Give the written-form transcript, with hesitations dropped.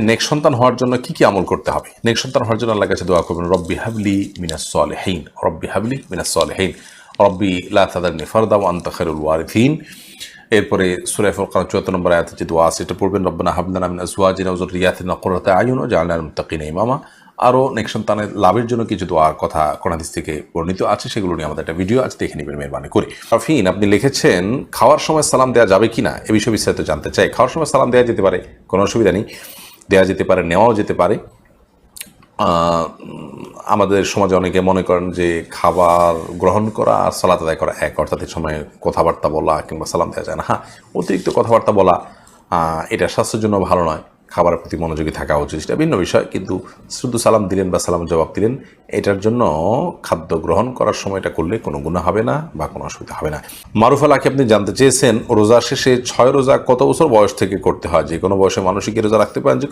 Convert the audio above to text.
নেক সন্তান হওয়ার জন্য কি কি আমল করতে হবে? নেক সন্তান হওয়ার জন্য আল্লাহর কাছে দোয়া করবেন, রব্বি হাবলি মিনাস সালিহিন, রব্বি হাবলি মিনাস সালিহিন, রব্বি লা তাদারনি ফারদা ওয়া আনতা খায়রুল ওয়ারিথিন। এরপরে সূরা ফুরকান 74 নম্বর আয়াতে যে দোয়া আছে এটা পড়বেন, রব্বানা হাব লানা মিন আজওয়াজিনা ওয়া যুররিয়াতিনা কুররাতা আয়ুন ওয়াজআলনা লিল মুত্তাকিনা ইমামা। আরও নেক সন্তানের লাভের জন্য কিছু দোয়ার কথা কোরআন হাদিস থেকে বর্ণিত আছে, সেগুলো নিয়ে আমাদের একটা ভিডিও আছে, দেখে নেবেন মেহরবানি করে। আরফিন, আপনি লিখেছেন খাওয়ার সময় সালাম দেওয়া যাবে কিনা এ বিষয়ে বিস্তারিত জানতে চাই। খাওয়ার সময় সালাম দেওয়া যেতে পারে, কোনো অসুবিধা নেই, দেওয়া যেতে পারে, নেওয়াও যেতে পারে। আমাদের সমাজে অনেকে মনে করেন যে খাবার গ্রহণ করা আর সালাত আদায় করা এক, অর্থাৎ এই সময় কথাবার্তা বলা কিংবা সালাম দেওয়া যায় না। হ্যাঁ, অতিরিক্ত কথাবার্তা বলা এটা স্বাস্থ্যের জন্য ভালো নয়, খাবারের প্রতি মনোযোগী থাকা উচিত, সেটা ভিন্ন বিষয়। কিন্তু শুধু সালাম দিলেন বা সালাম জবাব দিলেন, এটার জন্য খাদ্য গ্রহণ করার সময় এটা করলে কোনো গুনাহ হবে না বা কোনো অসুবিধা হবে না। মারুফ আলাকে আপনি জানতে চেয়েছেন রোজা শেষে 6 রোজা কত বছর বয়স থেকে করতে হয়? যে কোনো বয়সে মানুষই কি রোজা রাখতে পারেন? যে কোনো